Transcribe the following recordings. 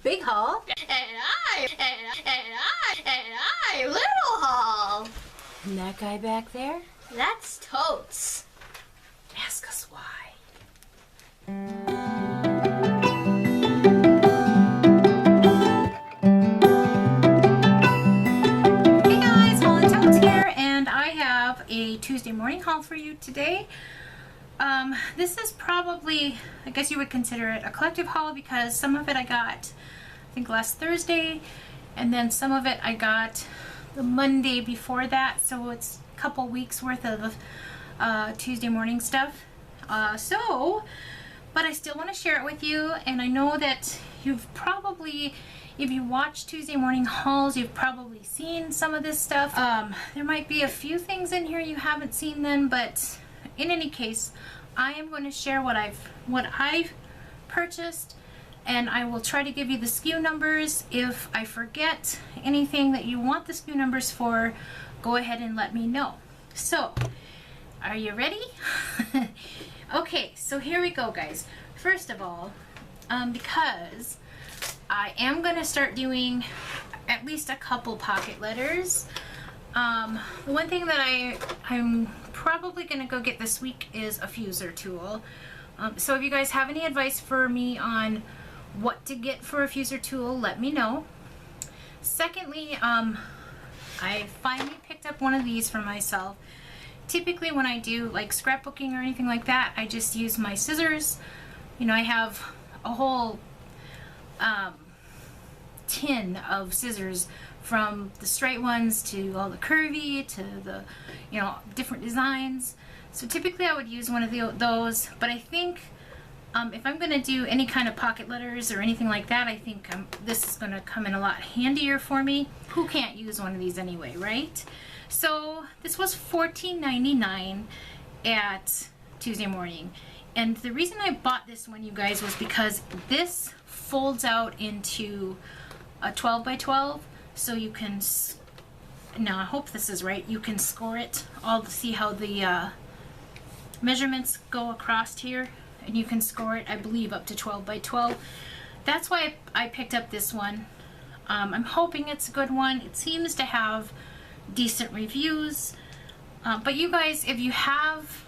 Big Haul. And I, Little Haul. And that guy back there? That's Totes. Ask us why. Hey guys, Haul-N-Totes here, and I have a Tuesday morning haul for you today. This is probably, I guess you would consider it a collective haul because some of it I got, I think last Thursday, and then some of it I got the Monday before that, so it's a couple weeks worth of Tuesday morning stuff. But I still want to share it with you, and I know that you've probably, if you watch Tuesday morning hauls, you've probably seen some of this stuff. There might be a few things in here you haven't seen then, but in any case, I am going to share what I've purchased, and I will try to give you the SKU numbers. If I forget anything that you want the SKU numbers for, go ahead and let me know. So, are you ready? Okay, so here we go, guys. First of all, because I am going to start doing at least a couple pocket letters. The one thing that I'm probably going to go get this week is a fuser tool. So if you guys have any advice for me on what to get for a fuser tool, let me know. Secondly, I finally picked up one of these for myself. Typically when I do like scrapbooking or anything like that, I just use my scissors. You know, I have a whole tin of scissors, from the straight ones to all the curvy to the, you know, different designs. So typically I would use one of those, but I think if I'm going to do any kind of pocket letters or anything like that, I think this is going to come in a lot handier for me. Who can't use one of these anyway, right? So this was $14.99 at Tuesday morning. And the reason I bought this one, you guys, was because this folds out into a 12 by 12. So you can, now I hope this is right, you can score it all to see how the measurements go across here. And you can score it, I believe, up to 12 by 12. That's why I picked up this one. I'm hoping it's a good one. It seems to have decent reviews. But you guys, if you have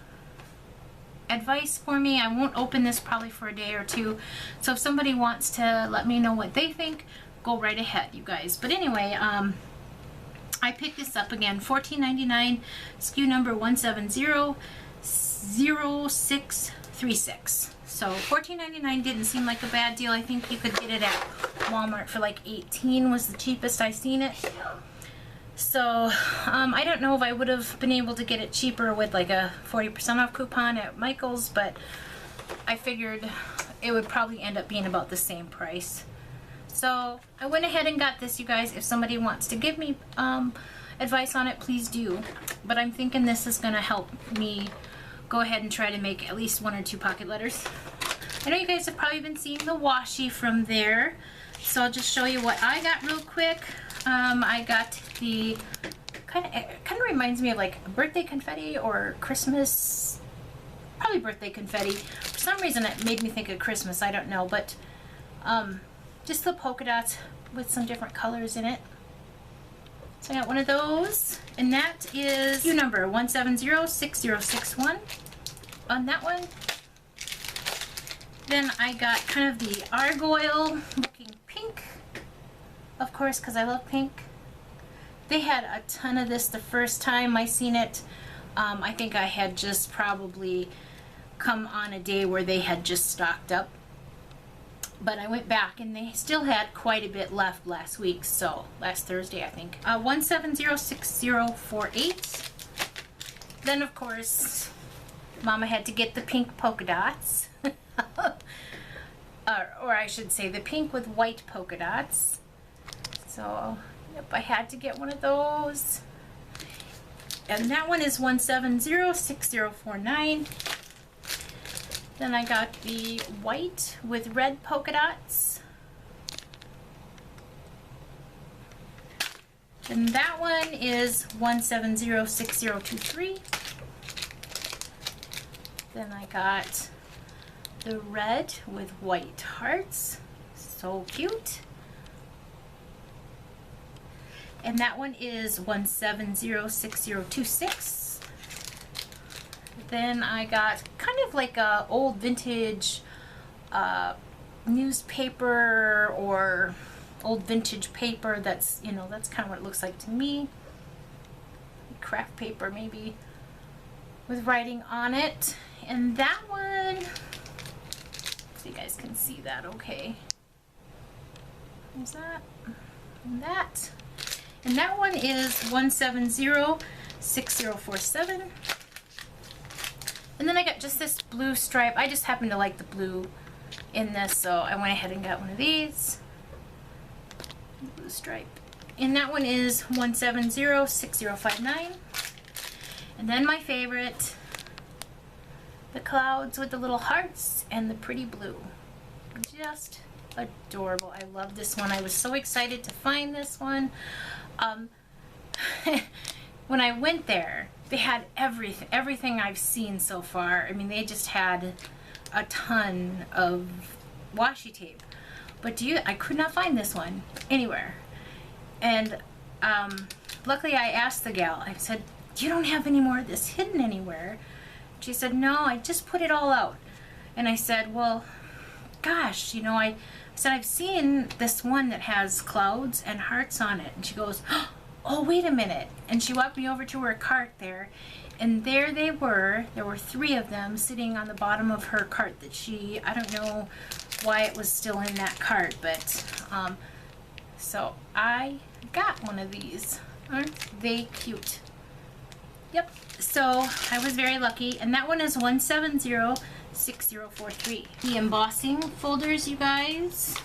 advice for me, I won't open this probably for a day or two. So if somebody wants to let me know what they think, go right ahead, you guys. But anyway, I picked this up again, $14.99, SKU number 1700636. So $14.99 didn't seem like a bad deal. I think you could get it at Walmart for like $18 was the cheapest I seen it. So I don't know if I would have been able to get it cheaper with like a 40% off coupon at Michael's, but I figured it would probably end up being about the same price. So I went ahead and got this, you guys. If somebody wants to give me advice on it, please do. But I'm thinking this is going to help me go ahead and try to make at least one or two pocket letters. I know you guys have probably been seeing the washi from there, so I'll just show you what I got real quick. I got the kind of reminds me of like birthday confetti or Christmas, probably birthday confetti. For some reason it made me think of Christmas, I don't know, but just the polka dots with some different colors in it. So I got one of those, and that is SKU number 1706061 on that one. Then I got kind of the Argyle looking pink, of course, because I love pink. They had a ton of this the first time I seen it. I think I had just probably come on a day where they had just stocked up. But I went back and they still had quite a bit left last week, so last Thursday I think. 1706048. Then of course, Mama had to get the pink polka dots. or I should say the pink with white polka dots. So, yep, I had to get one of those. And that one is 1706049. Then I got the white with red polka dots. And that one is 1706023. Then I got the red with white hearts. So cute. And that one is 1706026. Then I got kind of like a old vintage newspaper or old vintage paper that's, you know, that's kind of what it looks like to me. Craft paper maybe with writing on it. And that one, so you guys can see that okay. There's that and that. And that one is 1706047. And then I got just this blue stripe. I just happen to like the blue in this, so I went ahead and got one of these. Blue stripe. And that one is 1706059. And then my favorite, the clouds with the little hearts and the pretty blue. Just adorable. I love this one. I was so excited to find this one. When I went there, they had everything I've seen so far. I mean, they just had a ton of washi tape. But I could not find this one anywhere. And luckily I asked the gal, I said, you don't have any more of this hidden anywhere? She said, no, I just put it all out. And I said, well, gosh, you know, I said, I've seen this one that has clouds and hearts on it. And she goes, oh, wait a minute. And she walked me over to her cart there. And there they were. There were 3 of them sitting on the bottom of her cart that I don't know why it was still in that cart. But, so I got one of these. Aren't they cute? Yep. So I was very lucky. And that one is 1706043. The embossing folders, you guys.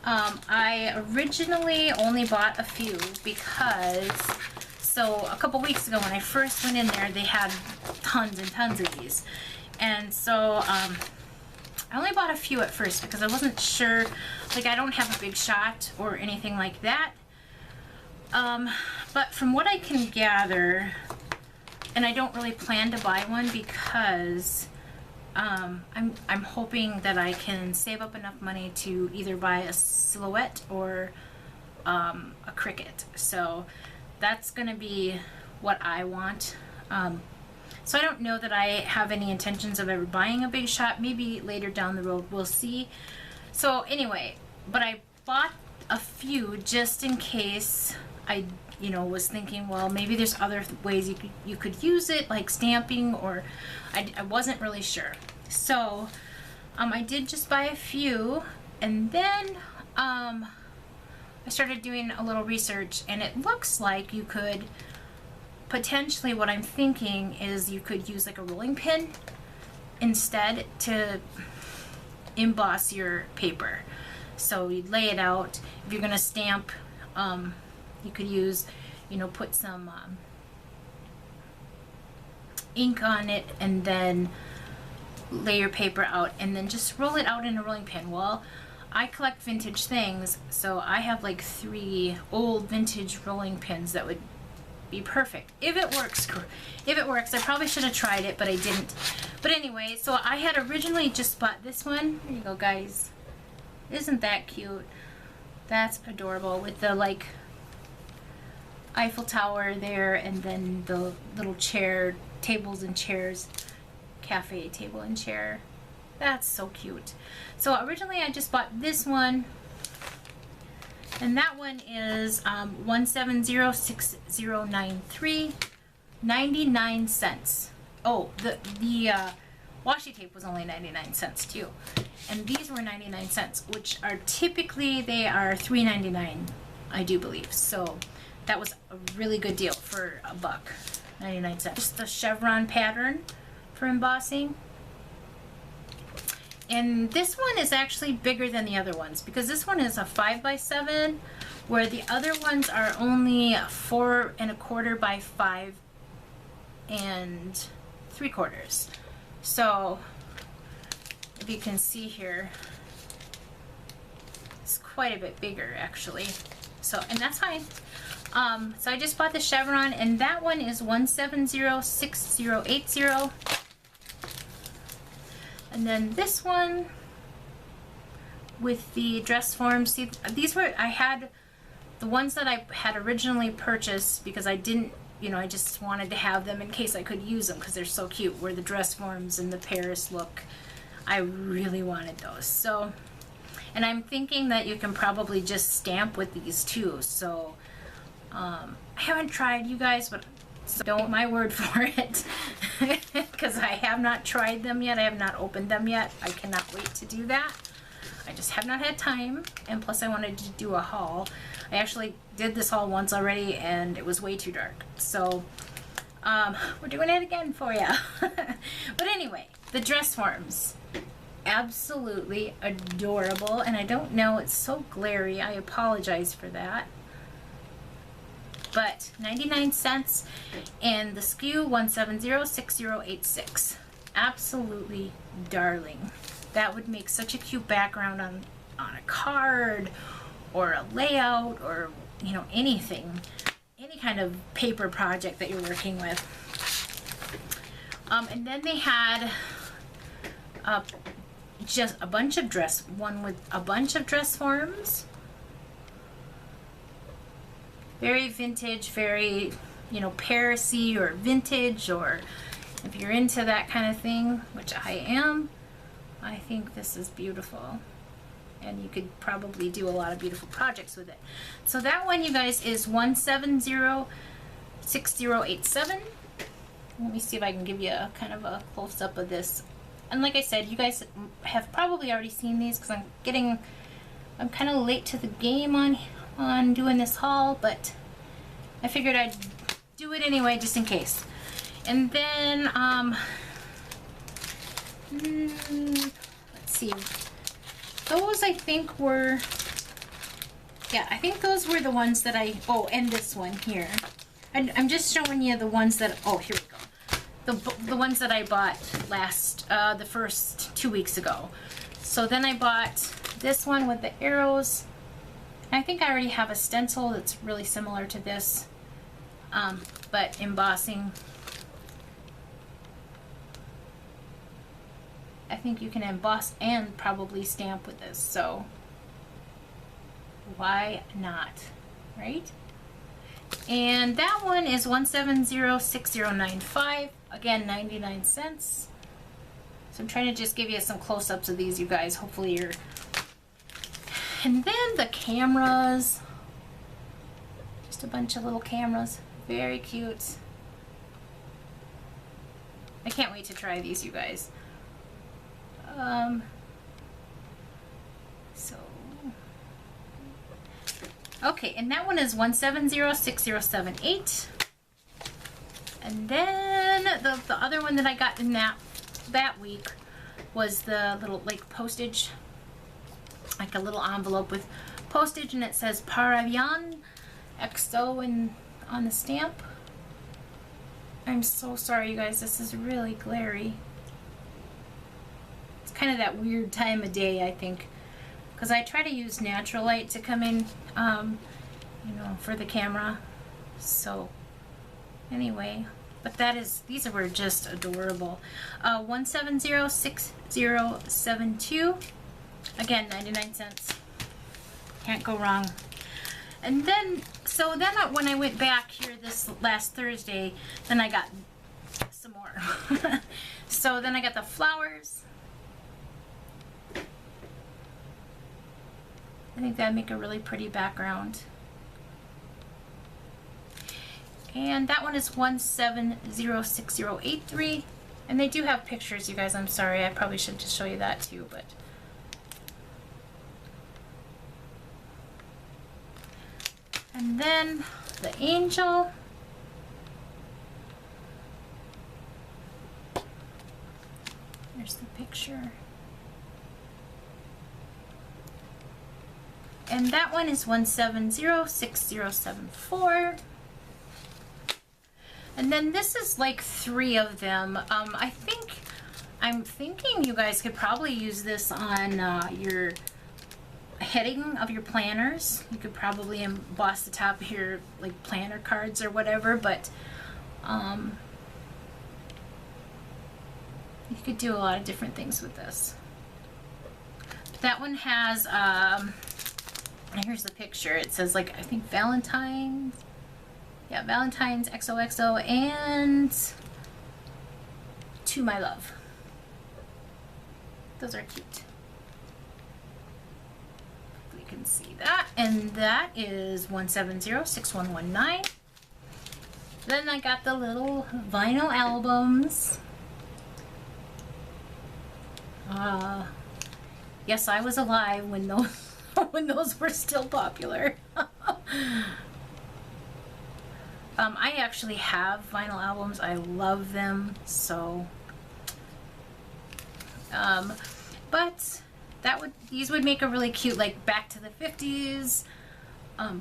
I originally only bought a few because, so a couple weeks ago when I first went in there, they had tons and tons of these. And so I only bought a few at first because I wasn't sure, like I don't have a big shot or anything like that. But from what I can gather, and I don't really plan to buy one because I'm hoping that I can save up enough money to either buy a silhouette or a Cricut. So that's going to be what I want. So I don't know that I have any intentions of ever buying a big shot. Maybe later down the road, we'll see. So anyway, but I bought a few just in case I, you know, was thinking, well, maybe there's other ways you could use it, like stamping, or I wasn't really sure. So I did just buy a few, and then I started doing a little research, and it looks like you could potentially, what I'm thinking is you could use like a rolling pin instead to emboss your paper. So you'd lay it out. If you're gonna stamp, you could use, you know, put some ink on it and then lay your paper out and then just roll it out in a rolling pin. Well, I collect vintage things, so I have like 3 old vintage rolling pins that would be perfect if it works. If it works, I probably should have tried it, but I didn't. But anyway, so I had originally just bought this one. Here you go, guys. Isn't that cute? That's adorable with the like Eiffel Tower there, and then the little tables and chairs, cafe table and chair. That's so cute. So originally I just bought this one, and that one is 1706093, 99 cents. Oh, the washi tape was only 99 cents too, and these were 99 cents, which are typically they are $3.99, I do believe. So that was a really good deal for $1, 99 cents. Just the chevron pattern for embossing. And this one is actually bigger than the other ones because this one is a 5x7, where the other ones are only 4 1/4 by 5 3/4. So if you can see here, it's quite a bit bigger actually. So, and that's fine. So I just bought the chevron, and that one is 1706080. And then this one with the dress forms. See, these were, I had the ones that I had originally purchased because I didn't, you know, I just wanted to have them in case I could use them because they're so cute, were the dress forms and the Paris look. I really wanted those. So, and I'm thinking that you can probably just stamp with these too. So, I haven't tried, you guys, but so don't take my word for it because I have not tried them yet. I have not opened them yet. I cannot wait to do that. I just have not had time, and plus I wanted to do a haul. I actually did this haul once already and it was way too dark. So we're doing it again for you. But anyway, the dress forms. Absolutely adorable, and I don't know, it's so glary. I apologize for that. But 99 cents, and the SKU 1706086. Absolutely darling. That would make such a cute background on a card or a layout or, you know, anything. Any kind of paper project that you're working with. And then they had just a bunch of one with a bunch of dress forms. Very vintage, very, you know, Paris-y or vintage, or if you're into that kind of thing, which I am, I think this is beautiful. And you could probably do a lot of beautiful projects with it. So that one, you guys, is 1706087. Let me see if I can give you a kind of a close-up of this. And like I said, you guys have probably already seen these because I'm kind of late to the game on doing this haul, but I figured I'd do it anyway just in case. And then let's see, those I think were, yeah, I think those were the ones that and this one here. I'm just showing you the ones that, here we go, the ones that I bought the first 2 weeks ago. So then I bought this one with the arrows. I think I already have a stencil that's really similar to this, but embossing. I think you can emboss and probably stamp with this, so why not, right? And that one is 1706095, again 99 cents. So I'm trying to just give you some close-ups of these, you guys. Hopefully you're... And then the cameras, just a bunch of little cameras, very cute. I can't wait to try these, you guys. Okay, and that one is 1706078. And then the other one that I got in that week was the little like postage, like a little envelope with postage, and it says Paravian XO on the stamp. I'm so sorry, you guys, this is really glary. It's kind of that weird time of day, I think, because I try to use natural light to come in, you know, for the camera. So anyway, but these were just adorable. 1706072. Again, 99 cents. Can't go wrong. And then, when I went back here this last Thursday, then I got some more. So then I got the flowers. I think that'd make a really pretty background. And that one is 1706083. And they do have pictures, you guys. I'm sorry, I probably should just show you that too, but... And then the angel. There's the picture. And that one is 1706074. And then this is like 3 of them. I'm thinking you guys could probably use this on your heading of your planners. You could probably emboss the top of your like planner cards or whatever, but you could do a lot of different things with this. But That one has, here's the picture. It says, like, I think Valentine's. Yeah, Valentine's XOXO and To My Love. Those are cute. You can see that. And that is 170-6119. Then I got the little vinyl albums. Yes, I was alive when those when those were still popular. I actually have vinyl albums. I love them so. But these would make a really cute, like, back to the 50s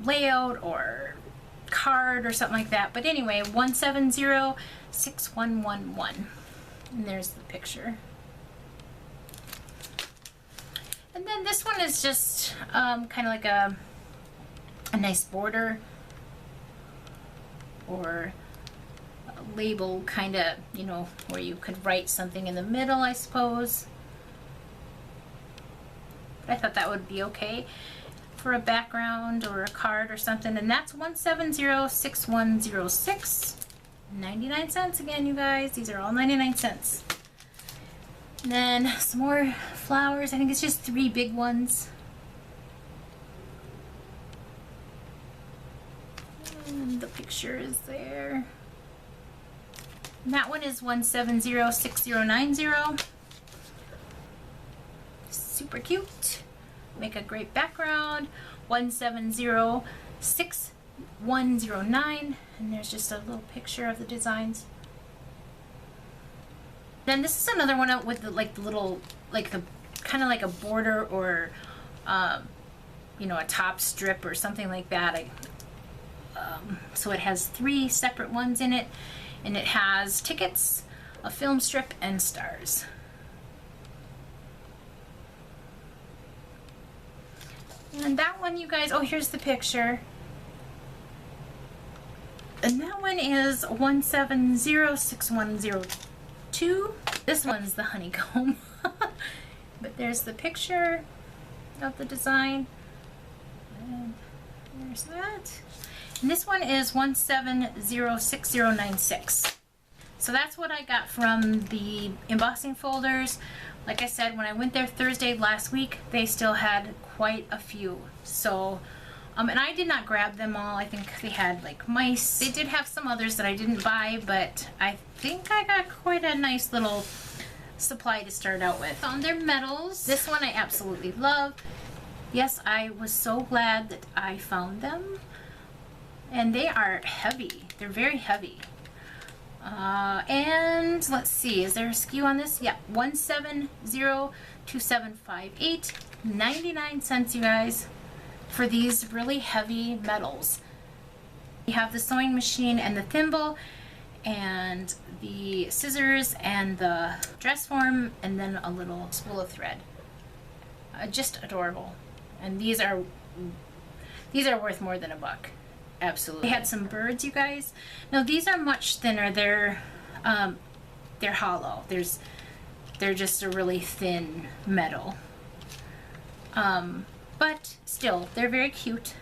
layout or card or something like that. But anyway, 170-6111, and there's the picture. And then this one is just kind of like a nice border or a label, kind of, you know, where you could write something in the middle, I suppose. But I thought that would be okay for a background or a card or something. And that's 170-6106. 99 cents again, you guys. These are all 99 cents. And then some more flowers. I think it's just 3 big ones. And the picture is there. And that one is 170-6090. Super cute. Make a great background. 170-6109. And there's just a little picture of the designs. Then this is another one with the, like, the little, like, the kind of like a border or you know, a top strip or something like that. So it has 3 separate ones in it, and it has tickets, a film strip, and stars. And that one, you guys, oh, here's the picture. And that one is 170-6102. This one's the honeycomb. But there's the picture of the design. And there's that. And this one is 170-6096. So that's what I got from the embossing folders. Like I said, when I went there Thursday last week, they still had quite a few. So, and I did not grab them all. I think they had, like, mice. They did have some others that I didn't buy, but I think I got quite a nice little supply to start out with. On their metals, this one I absolutely love. Yes, I was so glad that I found them. And they are heavy. They're very heavy. And let's see, is there a SKU on this? Yeah, 170-2758. 99 cents, you guys, for these really heavy metals. You have the sewing machine and the thimble and the scissors and the dress form, and then a little spool of thread. Just adorable. And these are worth more than $1. Absolutely. They had some birds, you guys. No, these are much thinner. They're hollow. They're just a really thin metal. But still, they're very cute.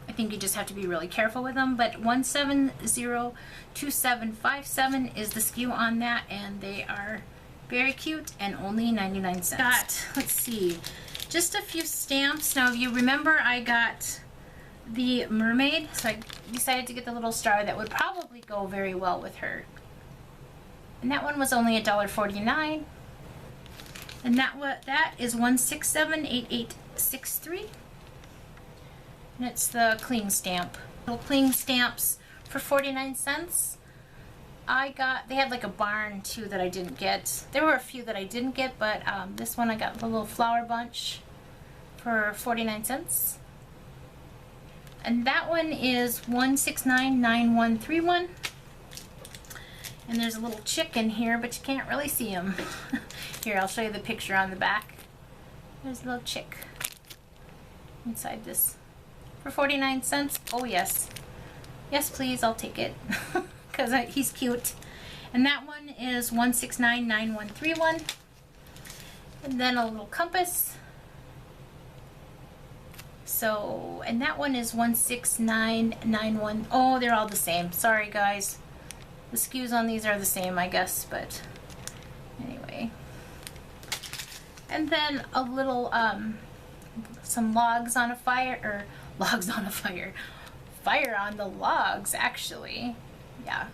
I think you just have to be really careful with them. But 170-2757 is the SKU on that, and they are very cute and only 99 cents. Got, let's see, just a few stamps. Now, if you remember, I got the mermaid, so I decided to get the little star that would probably go very well with her. And that one was only $1.49. And that is 1678863. And it's the cling stamp. Little cling stamps for 49 cents. They had like a barn too that I didn't get. There were a few that I didn't get, but this one I got the little flower bunch for 49 cents. And that one is 1699131. And there's a little chick in here, but you can't really see him. Here, I'll show you the picture on the back. There's a little chick inside this for 49 cents. Oh yes. Yes, please, I'll take it. Because he's cute. And that one is 1699131. And then a little compass. So, and that one is 16991. Oh, they're all the same. Sorry, guys. The SKUs on these are the same, I guess, but anyway. And then a little, some logs on a fire, or logs on a fire. Fire on the logs, actually. Yeah.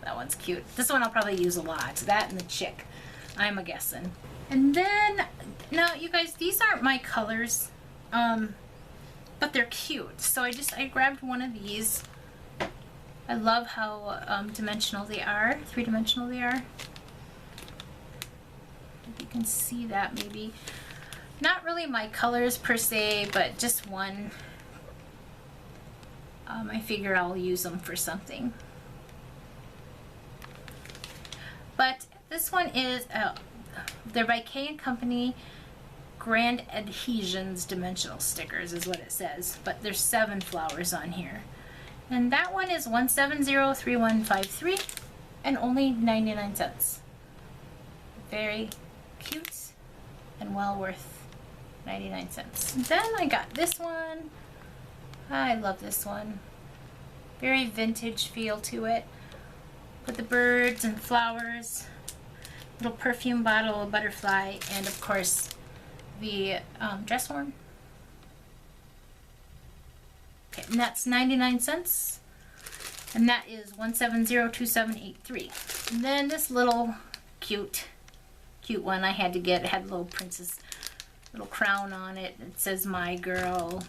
That one's cute. This one I'll probably use a lot. That and the chick, I'm a guessing. And then, now you guys, these aren't my colors, but they're cute. So I grabbed one of these. I love how dimensional they are, 3-dimensional they are. If you can see that maybe. Not really my colors per se, but just one. I figure I'll use them for something. But this one is, they're by K & Company Grand Adhesions Dimensional Stickers is what it says. But there's 7 flowers on here. And that one is 1703153 and only 99 cents. Very cute and well worth 99 cents. Then I got this one. I love this one. Very vintage feel to it. With the birds and flowers, little perfume bottle, a butterfly, and of course the dress horn. Okay, and that's 99 cents. And that is 1702783. And then this little cute one I had to get. It had a little princess, little crown on it. It says "My Girl."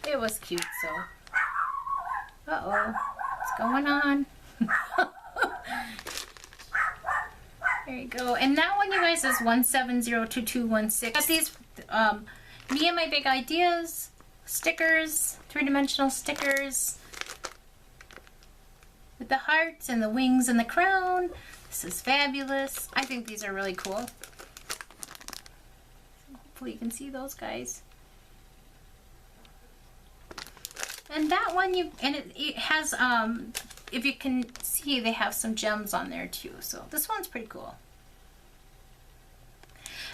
It was cute, so. Uh-oh, what's going on? There you go. And that one, you guys, is 1702216. Got these, Me and My Big Ideas stickers, 3-dimensional stickers with the hearts and the wings and the crown. This is fabulous. I think these are really cool. Hopefully you can see those, guys. And that one, it has, if you can see, they have some gems on there too. So this one's pretty cool.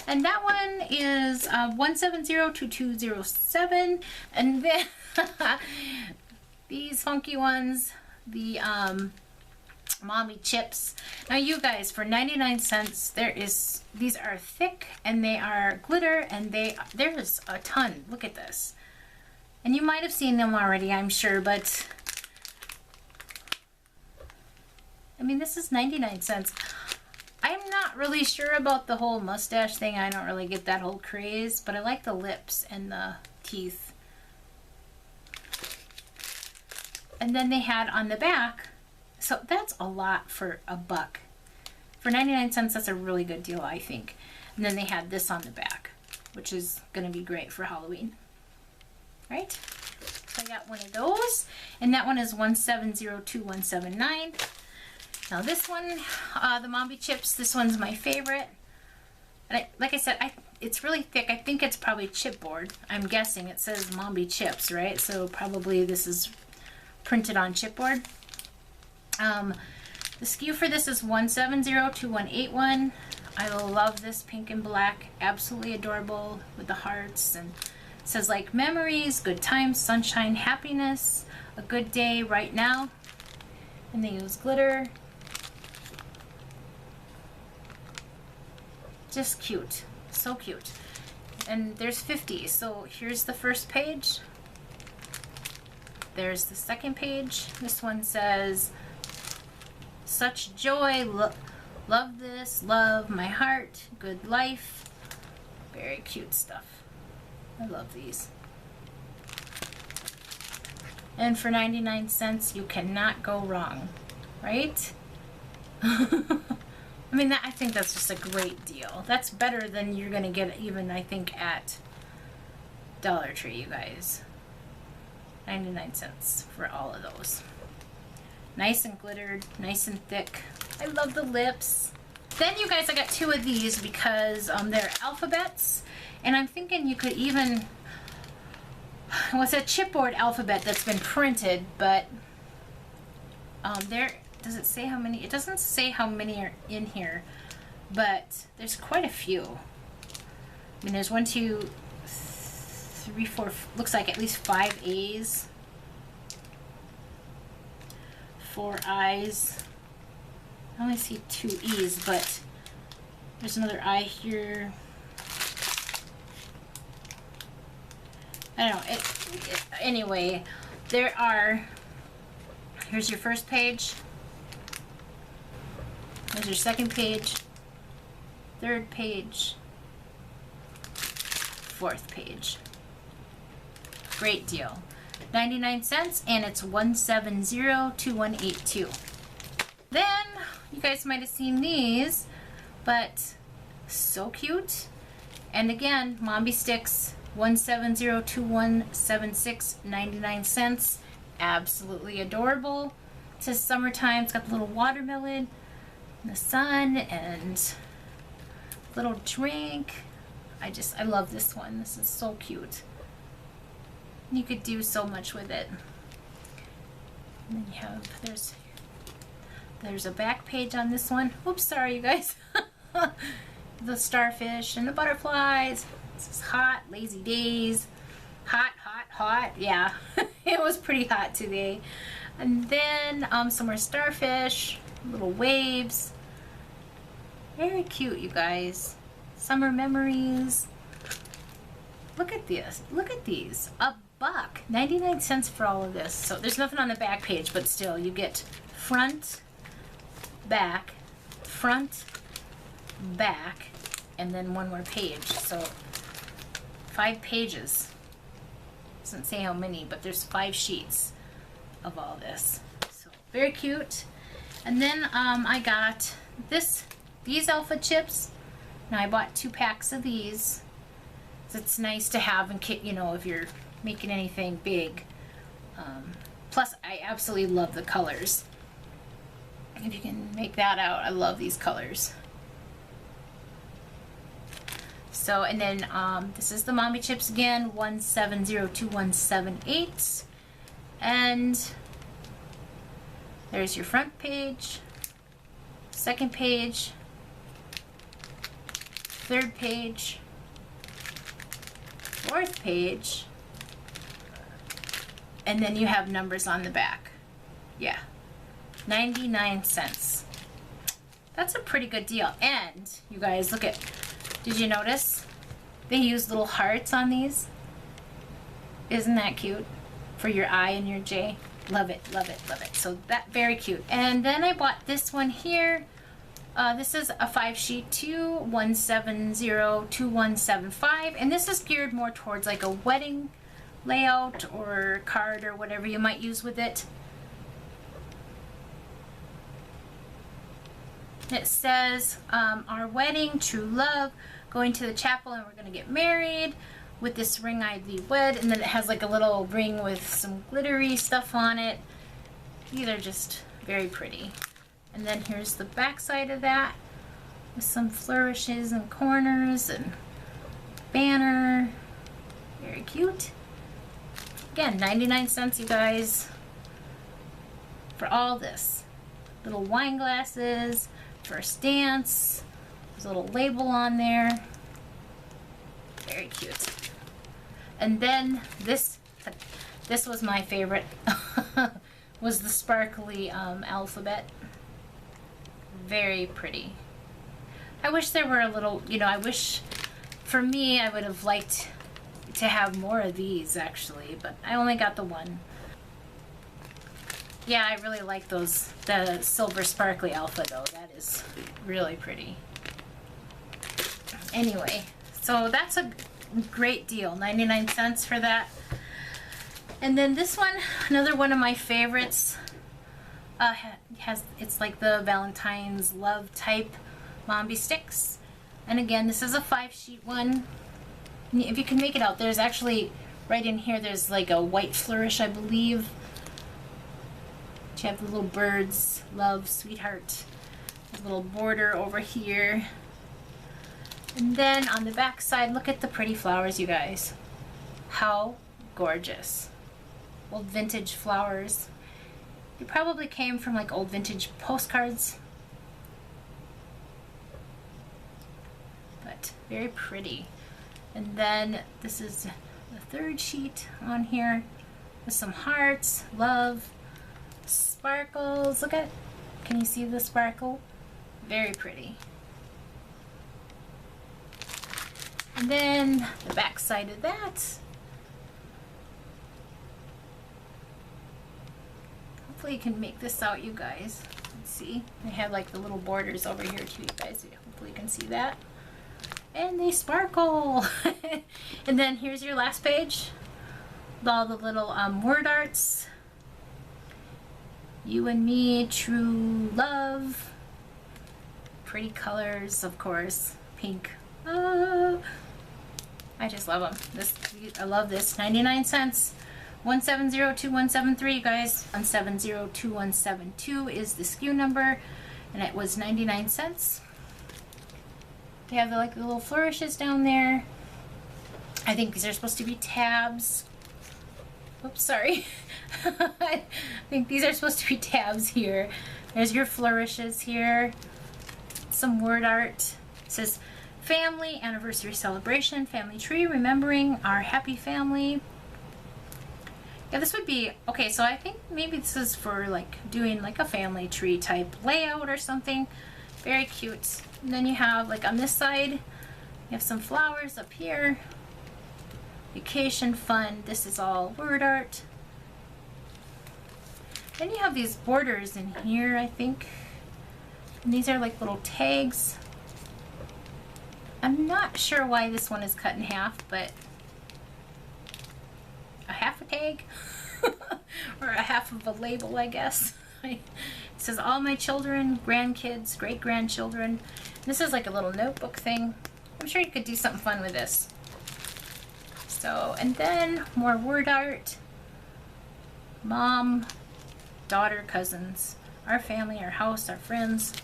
And that one is 1702207. And then these funky ones, the Mommy Chips. Now you guys, for 99 cents, these are thick and they are glitter, and there's a ton. Look at this. And you might have seen them already, I'm sure, but I mean, this is 99 cents. I'm not really sure about the whole mustache thing. I don't really get that whole craze, but I like the lips and the teeth. And then they had on the back, so that's a lot for a buck. For 99 cents, that's a really good deal, I think. And then they had this on the back, which is going to be great for Halloween. Right? So I got one of those, and that one is 1702179. Now this one, the Mommy Chips, this one's my favorite. And like I said, it's really thick. I think it's probably chipboard. I'm guessing it says Mommy Chips, right? So probably this is printed on chipboard. The SKU for this is 1702181. I love this pink and black. Absolutely adorable with the hearts, and it says like memories, good times, sunshine, happiness, a good day right now. And they use glitter. Just cute. So cute. And there's 50. So here's the first page. There's the second page. This one says, such joy, love this, love my heart, good life. Very cute stuff. I love these. And for 99 cents, you cannot go wrong, right? I mean, I think that's just a great deal. That's better than you're going to get even, I think, at Dollar Tree, you guys. 99 cents for all of those. Nice and glittered, nice and thick. I love the lips. Then, you guys, I got 2 of these because they're alphabets. And I'm thinking you could even... Well, it's a chipboard alphabet that's been printed, but There, does it say how many? It doesn't say how many are in here, but there's quite a few. I mean, there's 1, 2, 3, 4, looks like at least 5 A's, 4 I's. I only see 2 E's, but there's another I here. I don't know. Anyway, there are, here's your first page. There's your second page, third page, fourth page. Great deal. 99 cents, and it's 1702182. Then you guys might have seen these, but so cute. And again, Mombi sticks, 1702176, 99 cents. Absolutely adorable. It says summertime. It's got the little watermelon, the sun, and little drink. I love this one. This is so cute. You could do so much with it. And then you have, there's a back page on this one. Oops, sorry you guys. The starfish and the butterflies. This is hot, lazy days. Hot, hot, hot. Yeah, it was pretty hot today. And then some more starfish, little waves. Very cute, you guys. Summer memories. Look at this. Look at these. $1. 99 cents for all of this. So there's nothing on the back page, but still you get front, back, and then one more page. So 5 pages. Doesn't say how many, but there's 5 sheets of all this. So very cute. And then I got these alpha chips. Now I bought 2 packs of these. It's nice to have in case, you know, if you're making anything big. Plus I absolutely love the colors. If you can make that out, I love these colors. So, and then this is the Mombi chips again, 1702178. And there's your front page, second page, third page, fourth page, and then you have numbers on the back. Yeah, 99 cents. That's a pretty good deal. And you guys, look at, did you notice they use little hearts on these? Isn't that cute? For your I and your J. Love it, love it, love it. So that, very cute. And then I bought this one here. This is a 5 sheet too, 1702175, and this is geared more towards like a wedding layout or card or whatever you might use with it. It says, our wedding, true love, going to the chapel and we're going to get married. With this ring I thee wed. And then it has like a little ring with some glittery stuff on it. These are just very pretty. And then here's the back side of that with some flourishes and corners and banner. Very cute. Again, 99 cents, you guys, for all this. Little wine glasses, first dance. There's a little label on there. Very cute. And then this was my favorite, was the sparkly alphabet. Very pretty. I wish there were a little, you know, I wish, for me, I would have liked to have more of these actually, but I only got the one. Yeah, I really like those, the silver sparkly alpha though. That is really pretty. Anyway, so that's a great deal, 99 cents for that. And then this one, another one of my favorites, it's like the Valentine's love type Mombi sticks. And again, this is a 5 sheet one. If you can make it out, there's actually right in here, there's like a white flourish, I believe. You have the little birds, love, sweetheart, a little border over here. And then on the back side, look at the pretty flowers, you guys. How gorgeous. Old vintage flowers. They probably came from like old vintage postcards. But very pretty. And then this is the third sheet on here with some hearts, love, sparkles. Look at, can you see the sparkle? Very pretty. And then the back side of that. Hopefully you can make this out, you guys. Let's see. They have like the little borders over here too, you guys. Hopefully you can see that. And they sparkle. And then here's your last page with all the little word arts. You and me, true love. Pretty colors, of course. Pink. I just love them. I love this. 99 cents. 1702173, you guys. 1702172 is the SKU number, and it was 99 cents. They have like the little flourishes down there. I think these are supposed to be tabs. Oops, sorry. I think these are supposed to be tabs here. There's your flourishes here. Some word art. It says family anniversary celebration, family tree, remembering our happy family. Yeah, this would be okay. So I think maybe this is for like doing like a family tree type layout or something. Very cute. And then you have like on this side, you have some flowers up here. Vacation fun. This is all word art. Then you have these borders in here, I think. And these are like little tags. I'm not sure why this one is cut in half, but a half a tag or a half of a label, I guess. It says all my children, grandkids, great-grandchildren. This is like a little notebook thing. I'm sure you could do something fun with this. So, and then more word art. Mom, daughter, cousins, our family, our house, our friends.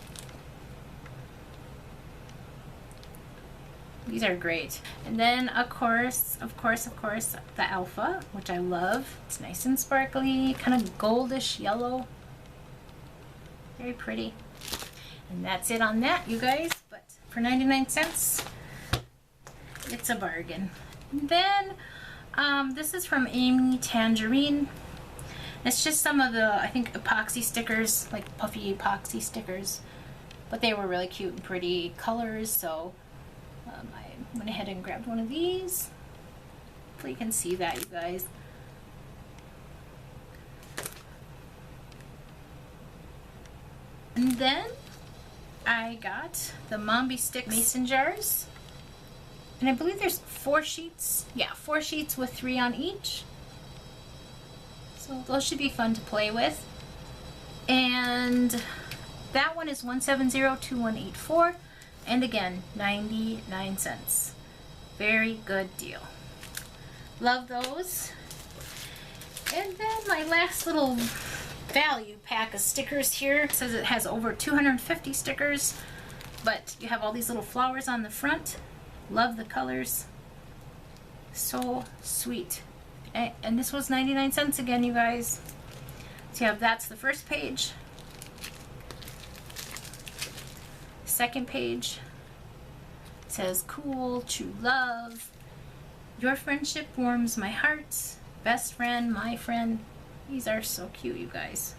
These are great. And then of course, the alpha, which I love. It's nice and sparkly, kind of goldish yellow. Very pretty. And that's it on that, you guys. But for 99 cents, it's a bargain. And then this is from Amy Tangerine. It's just some of the, I think, epoxy stickers, like puffy epoxy stickers. But they were really cute and pretty colors, so I went ahead and grabbed one of these. Hopefully you can see that, you guys. And then I got the Mombi Stick mason jars. And I believe there's 4 sheets. Yeah, 4 sheets with 3 on each. So those should be fun to play with. And that one is 1702184. And again, 99 cents. Very good deal. Love those. And then my last little value pack of stickers here. It says it has over 250 stickers. But you have all these little flowers on the front. Love the colors. So sweet. And this was 99 cents again, you guys. So you have, that's the first page. Second page says cool, true love. Your friendship warms my heart. Best friend, my friend. These are so cute, you guys.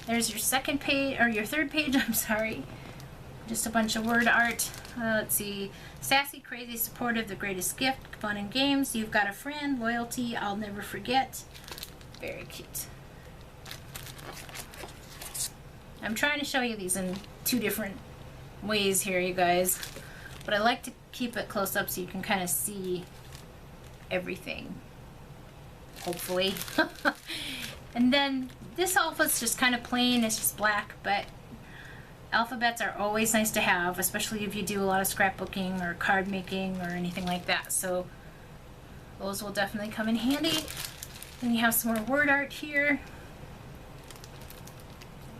There's your second page, or your third page, I'm sorry. Just a bunch of word art. Let's see. Sassy, crazy, supportive, the greatest gift, fun and games. You've got a friend, loyalty, I'll never forget. Very cute. I'm trying to show you these in 2 different ways here, you guys. But I like to keep it close up so you can kind of see everything. Hopefully. And then this alpha's just kind of plain, it's just black, but alphabets are always nice to have, especially if you do a lot of scrapbooking or card making or anything like that. So those will definitely come in handy. Then you have some more word art here.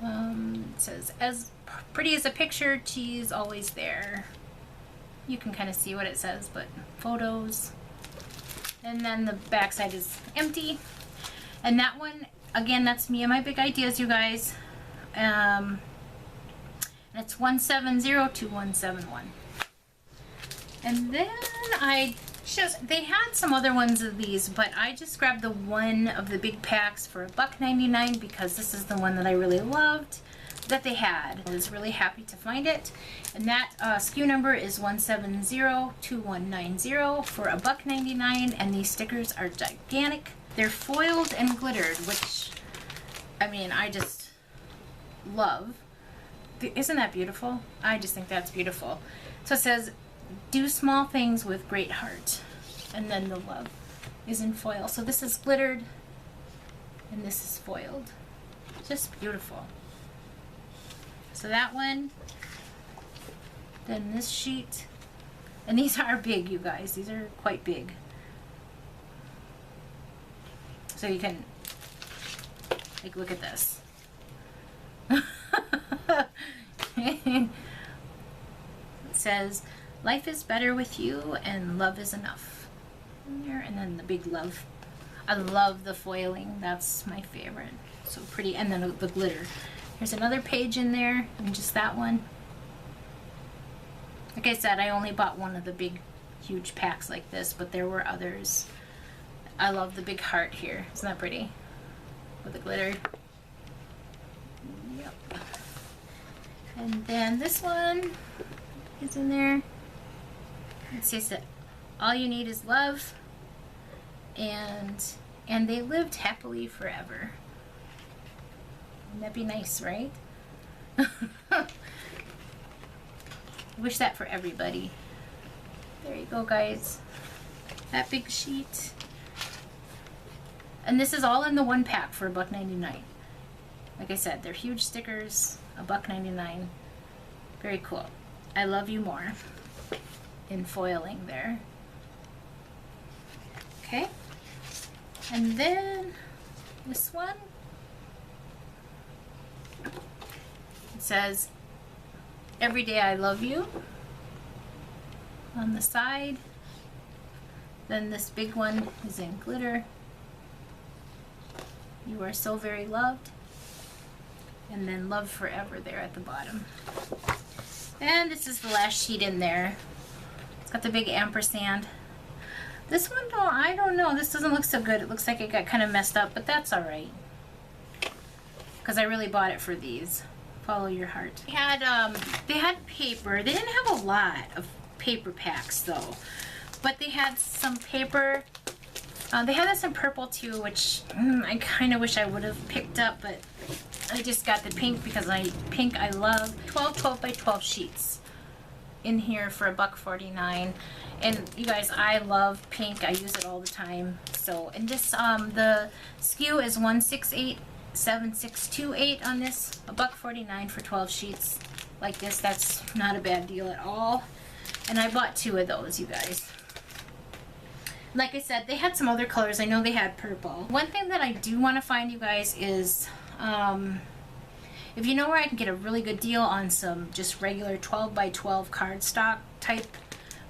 It says, as pretty as a picture, she's always there. You can kind of see what it says, but photos. And then the back side is empty. And that one, again, that's me and my big ideas, you guys. And it's 1702171. And then they had some other ones of these, but I just grabbed the one of the big packs for $1.99 because this is the one that I really loved that they had. I was really happy to find it. And that SKU number is 1702190 for $1.99, and these stickers are gigantic. They're foiled and glittered, which, I mean, I just love. Isn't that beautiful? I just think that's beautiful. So it says, do small things with great heart. And then the love is in foil. So this is glittered and this is foiled. Just beautiful. So that one, then this sheet, and these are big, you guys. These are quite big. So you can, like, look at this. It says, life is better with you and love is enough. And then the big love. I love the foiling. That's my favorite. So pretty. And then the glitter. There's another page in there, and just that one. Like I said, I only bought one of the big, huge packs like this, but there were others. I love the big heart here. Isn't that pretty? With the glitter. Yep. And then this one is in there. It says that all you need is love, and they lived happily forever. Wouldn't that be nice, right? I wish that for everybody. There you go, guys. That big sheet. And this is all in the one pack for $1.99. Like I said, they're huge stickers, $1.99. Very cool. I love you more. In foiling there. Okay. And then this one. It says, every day I love you on the side. Then this big one is in glitter. You are so very loved. And then love forever there at the bottom. And this is the last sheet in there. It's got the big ampersand. This one, though, I don't know. This doesn't look so good. It looks like it got kind of messed up, but that's all right. Because I really bought it for these. Follow your heart. They had paper. They didn't have a lot of paper packs, though. But they had some paper. They had this in purple, too, which I kind of wish I would have picked up, but I just got the pink because pink I love. 12 by 12 sheets in here for $1.49. And you guys, I love pink. I use it all the time. So, and this, the SKU is 1687628 on this. $1.49 for 12 sheets like this. That's not a bad deal at all. And I bought 2 of those, you guys. Like I said, they had some other colors. I know they had purple. One thing that I do want to find, you guys, is if you know where I can get a really good deal on some just regular 12 by 12 cardstock type,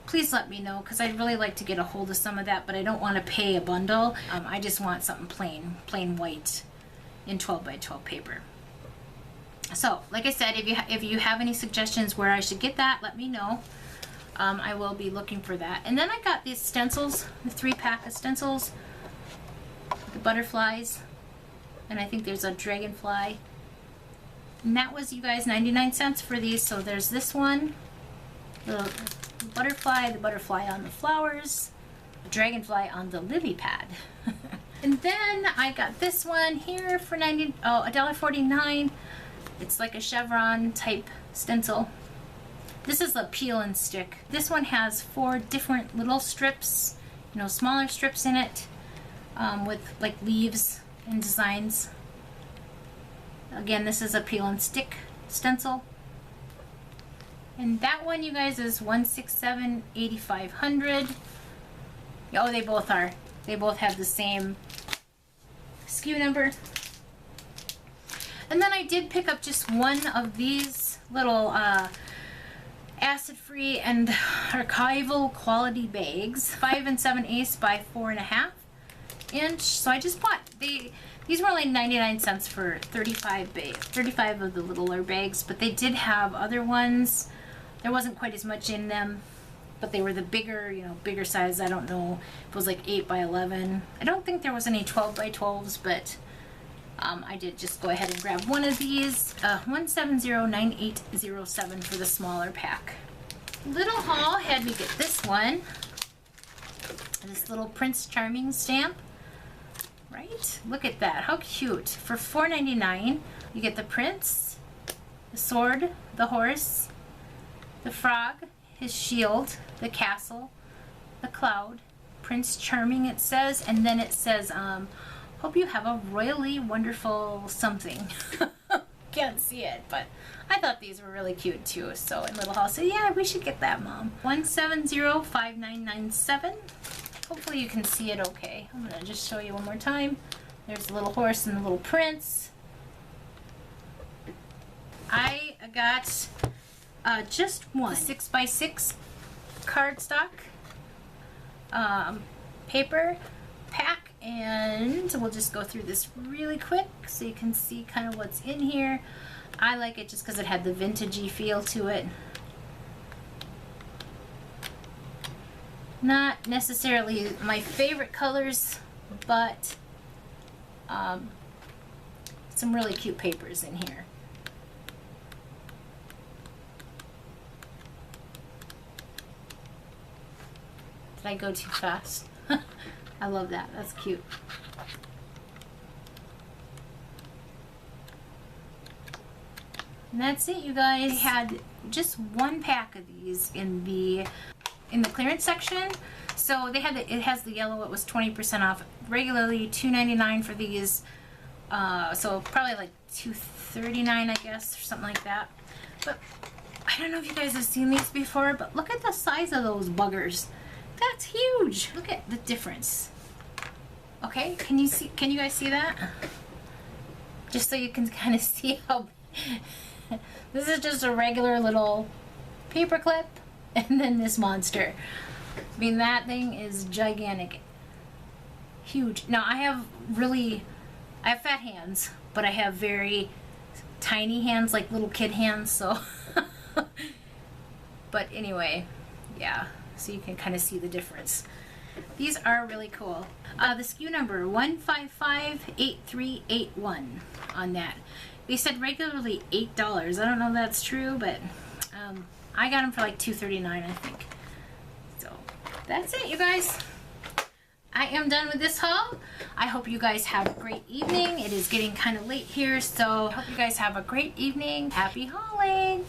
please let me know, because I'd really like to get a hold of some of that, but I don't want to pay a bundle. I just want something plain white in 12 by 12 paper. So, like I said, if you have any suggestions where I should get that, let me know. I will be looking for that. And then I got these stencils, the 3-pack of stencils, the butterflies, and I think there's a dragonfly. And that was, you guys, 99 cents for these. So there's this one, the butterfly on the flowers, the dragonfly on the lily pad. And then I got this one here for $1.49. It's like a chevron type stencil. This is a peel and stick. This one has 4 different little strips, smaller strips in it, with like leaves and designs. Again, this is a peel and stick stencil. And that one, you guys, is 1678500. Oh, they both are. They both have the same SKU number. And then I did pick up just one of these little acid-free and archival quality bags, 5 7/8 by 4.5 inch. So I just bought these These were only 99 cents for 35 of the littler bags, but they did have other ones. There wasn't quite as much in them, but they were the bigger, you know, bigger size. I don't know if it was like 8 by 11. I don't think there was any 12 by 12s, but I did just go ahead and grab one of these. 1709807 for the smaller pack. Little Haul had me get this one. This little Prince Charming stamp. Right? Look at that. How cute. For $4.99, you get the prince, the sword, the horse, the frog, his shield, the castle, the cloud, Prince Charming it says, and then it says, hope you have a royally wonderful something. Can't see it, but I thought these were really cute too. So in Little Haul said, yeah, we should get that, Mom. 1705997. Hopefully you can see it okay. I'm gonna just show you one more time. There's the little horse and the little prince. I got just one 6x6 cardstock paper pack, and we'll just go through this really quick so you can see kind of what's in here. I like it just because it had the vintagey feel to it. Not necessarily my favorite colors, but some really cute papers in here. Did I go too fast? I love that. That's cute. And that's it, you guys. I had just one pack of these in the clearance section. So they had it has the yellow. It was 20% off. Regularly $2.99 for these. So probably like $2.39, I guess, or something like that. But I don't know if you guys have seen these before, but look at the size of those buggers. That's huge. Look at the difference. Okay, can you guys see that? Just so you can kind of see how this is just a regular little paper clip, and then this monster. I mean, that thing is gigantic. Huge. Now I have fat hands, but I have very tiny hands, like little kid hands, so but anyway, yeah, so you can kind of see the difference. These are really cool. The SKU number 1558381 on that. They said regularly $8. I don't know if that's true, but I got them for like $2.39, I think. So that's it, you guys. I am done with this haul. I hope you guys have a great evening. It is getting kind of late here, so I hope you guys have a great evening. Happy hauling!